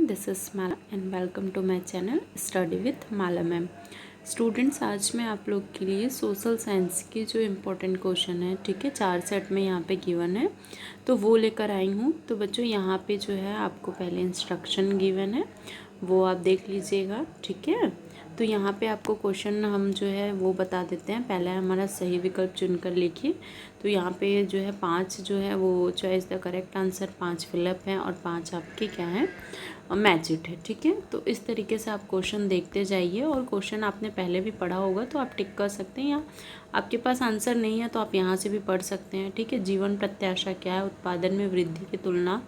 This is Mala and welcome to my channel study with Mala ma'am. Students, आज मैं आप लोग के लिए सोशल साइंस के जो इम्पोर्टेंट क्वेश्चन है, ठीक है, 4 सेट में यहाँ पे गिवन है, तो वो लेकर आई हूँ। तो बच्चों यहाँ पे जो है आपको पहले इंस्ट्रक्शन गिवन है, वो आप देख लीजिएगा, ठीक है। तो यहाँ पे आपको क्वेश्चन हम जो है वो बता देते हैं। पहला हमारा सही विकल्प चुनकर लिखिए। तो यहाँ पे जो है 5 जो है वो choice the correct answer, 5 fill up हैं और 5 आपके क्या हैं, मैच इट है, ठीक है। तो इस तरीके से आप क्वेश्चन देखते जाइए और क्वेश्चन आपने पहले भी पढ़ा होगा तो आप टिक कर सकते हैं, या आपके पास आंसर नहीं है तो आप यहाँ से भी पढ़ सकते हैं, ठीक है। जीवन प्रत्याशा क्या है, उत्पादन में वृद्धि की तुलना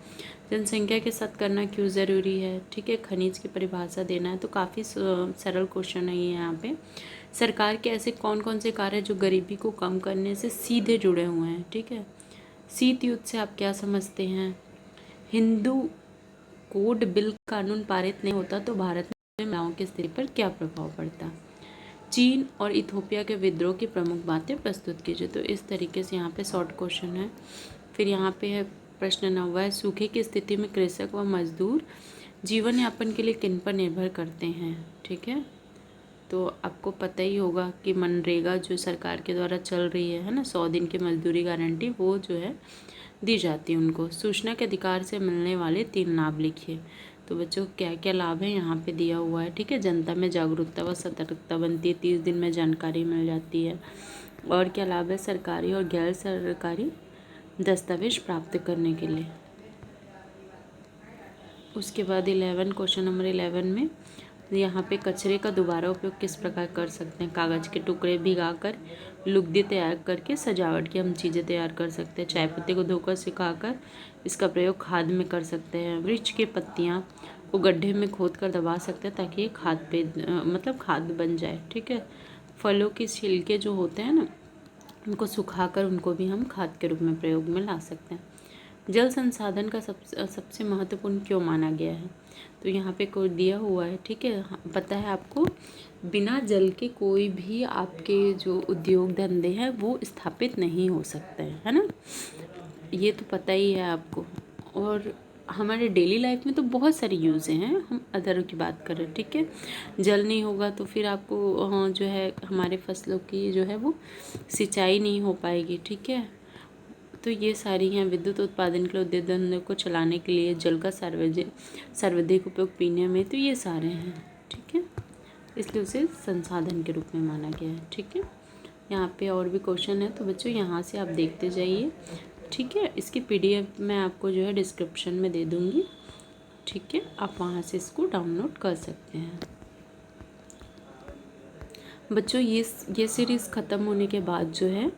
जनसंख्या के साथ करना क्यों ज़रूरी है, ठीक है। खनिज की परिभाषा देना है, तो काफ़ी सरल क्वेश्चन है ये। यहाँ पे सरकार के ऐसे कौन कौन से कार्य जो गरीबी को कम करने से सीधे जुड़े हुए हैं, ठीक है। शीत युद्ध से आप क्या समझते हैं। हिंदू कोड बिल कानून पारित नहीं होता तो भारत में महिलाओं की स्थिति पर क्या प्रभाव पड़ता। चीन और इथोपिया के विद्रोह की प्रमुख बातें प्रस्तुत कीजिए। तो इस तरीके से यहाँ पे शॉर्ट क्वेश्चन है। फिर यहाँ पे है प्रश्न 9, सूखे की स्थिति में कृषक व मजदूर जीवन यापन के लिए किन पर निर्भर करते हैं, ठीक है। तो आपको पता ही होगा कि मनरेगा जो सरकार के द्वारा चल रही है ना, 100 दिन की मजदूरी गारंटी, वो जो है दी जाती है उनको। सूचना के अधिकार से मिलने वाले 3 लाभ लिखिए। तो बच्चों क्या क्या लाभ है यहाँ पे दिया हुआ है, ठीक है। जनता में जागरूकता व सतर्कता बनती है, 30 दिन में जानकारी मिल जाती है। और क्या लाभ है, सरकारी और गैर सरकारी दस्तावेज प्राप्त करने के लिए। उसके बाद 11, क्वेश्चन नंबर 11 में यहाँ पे कचरे का दोबारा उपयोग किस प्रकार कर सकते हैं। कागज़ के टुकड़े भिगाकर, लुगदी तैयार करके सजावट की हम चीज़ें तैयार कर सकते हैं। चाय पत्ती को धोकर सुखाकर इसका प्रयोग खाद में कर सकते हैं। वृक्ष की पत्तियाँ को गड्ढे में खोद कर दबा सकते हैं ताकि ये खाद पे मतलब खाद बन जाए, ठीक है। फलों के छिलके जो होते हैं ना, उनको सुखाकर उनको भी हम खाद के रूप में प्रयोग में ला सकते हैं। जल संसाधन का सबसे महत्वपूर्ण क्यों माना गया है। तो यहाँ पे कोई दिया हुआ है, ठीक है। पता है आपको, बिना जल के कोई भी आपके जो उद्योग धंधे हैं वो स्थापित नहीं हो सकते हैं, है ना, ये तो पता ही है आपको। और हमारे डेली लाइफ में तो बहुत सारी यूज़ें हैं, हम अदर की बात करें, ठीक है। जल नहीं होगा तो फिर आपको जो है हमारे फसलों की जो है वो सिंचाई नहीं हो पाएगी, ठीक है। तो ये सारी हैं। विद्युत उत्पादन के लिए उद्योग धंधों को चलाने के लिए जल का सर्वाधिक उपयोग पीने में, तो ये सारे हैं, ठीक है। इसलिए उसे संसाधन के रूप में माना गया है, ठीक है। यहाँ पे और भी क्वेश्चन है, तो बच्चों यहाँ से आप देखते जाइए, ठीक है। इसकी PDF मैं आपको जो है डिस्क्रिप्शन में दे दूँगी, ठीक है। आप वहाँ से इसको डाउनलोड कर सकते हैं। बच्चों ये सीरीज़ ख़त्म होने के बाद जो है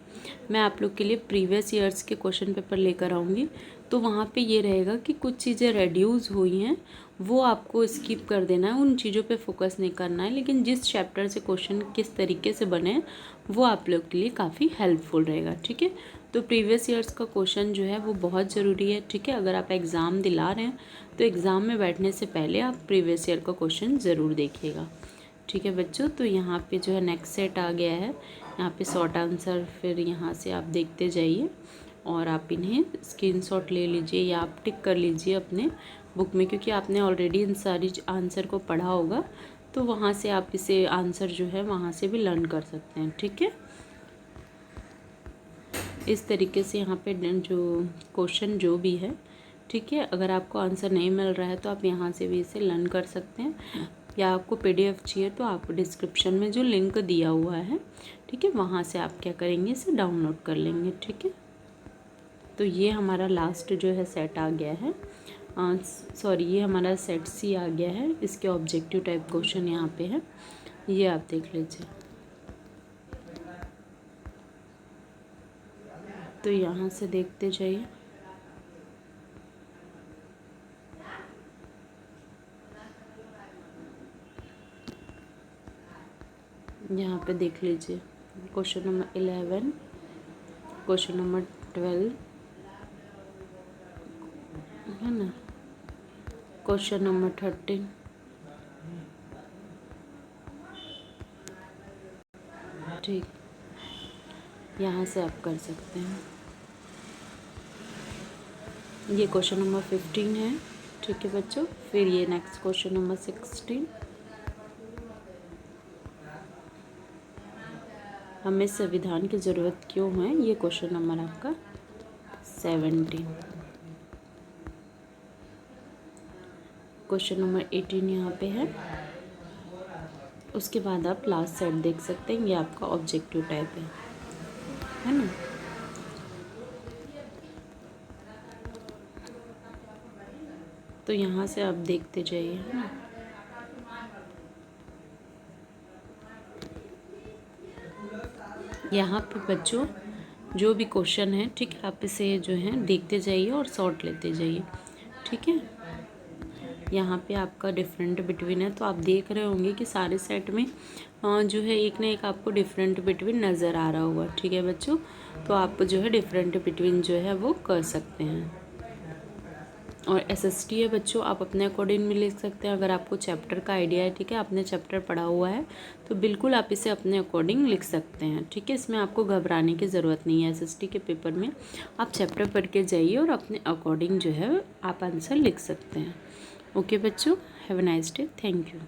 मैं आप लोग के लिए प्रीवियस ईयर्स के क्वेश्चन पेपर लेकर आऊँगी। तो वहाँ पे ये रहेगा कि कुछ चीज़ें रेड्यूस हुई हैं वो आपको स्किप कर देना है, उन चीज़ों पे फोकस नहीं करना है, लेकिन जिस चैप्टर से क्वेश्चन किस तरीके से बने हैं वो आप लोग के लिए काफ़ी हेल्पफुल रहेगा, ठीक है। तो प्रीवियस ईयर्स का क्वेश्चन जो है वो बहुत ज़रूरी है, ठीक है। अगर आप एग्ज़ाम दिला रहे हैं तो एग्ज़ाम में बैठने से पहले आप प्रीवियस ईयर का क्वेश्चन ज़रूर देखिएगा, ठीक है बच्चों। तो यहाँ पे जो है नेक्स्ट सेट आ गया है, यहाँ पे शॉर्ट आंसर, फिर यहाँ से आप देखते जाइए और आप इन्हें स्क्रीनशॉट ले लीजिए या आप टिक कर लीजिए अपने बुक में, क्योंकि आपने ऑलरेडी इन सारी आंसर को पढ़ा होगा, तो वहाँ से आप इसे आंसर जो है वहाँ से भी लर्न कर सकते हैं, ठीक है। इस तरीके से यहाँ पे जो क्वेश्चन जो भी है, ठीक है, अगर आपको आंसर नहीं मिल रहा है तो आप यहाँ से भी इसे लर्न कर सकते हैं, या आपको PDF चाहिए तो आप डिस्क्रिप्शन में जो लिंक दिया हुआ है, ठीक है, वहाँ से आप क्या करेंगे, इसे डाउनलोड कर लेंगे, ठीक है। तो ये हमारा लास्ट जो है सेट आ गया है, सॉरी ये हमारा सेट C आ गया है। इसके ऑब्जेक्टिव टाइप क्वेश्चन यहाँ पे है, ये आप देख लीजिए। तो यहाँ से देखते जाइए, यहाँ पे देख लीजिए क्वेश्चन नंबर 11, क्वेश्चन नंबर 12 है ना, क्वेश्चन नंबर 13, ठीक, यहाँ से आप कर सकते हैं। ये क्वेश्चन नंबर 15 है, ठीक है बच्चों। फिर ये नेक्स्ट क्वेश्चन नंबर 16, हमें संविधान की ज़रूरत क्यों है, ये क्वेश्चन नंबर आपका 17। क्वेश्चन नंबर 18 यहाँ पे है। उसके बाद आप लास्ट सेट देख सकते हैं, ये आपका ऑब्जेक्टिव टाइप है ना। तो यहाँ से आप देखते जाइए, है ना। यहाँ पे बच्चों जो भी क्वेश्चन है, ठीक है, आप इसे जो है देखते जाइए और सॉर्ट लेते जाइए, ठीक है। यहाँ पे आपका डिफरेंट बिटवीन है, तो आप देख रहे होंगे कि सारे सेट में जो है एक ना एक आपको डिफरेंट बिटवीन नज़र आ रहा होगा, ठीक है बच्चों। तो आप जो है डिफरेंट बिटवीन जो है वो कर सकते हैं। और एसएसटी है बच्चों, आप अपने अकॉर्डिंग भी लिख सकते हैं। अगर आपको चैप्टर का आइडिया है, ठीक है, आपने चैप्टर पढ़ा हुआ है, तो बिल्कुल आप इसे अपने अकॉर्डिंग लिख सकते हैं, ठीक है। इसमें आपको घबराने की ज़रूरत नहीं है। एसएसटी के पेपर में आप चैप्टर पढ़ के जाइए और अपने अकॉर्डिंग जो है आप आंसर लिख सकते हैं। ओके बच्चों, have a nice day, thank you.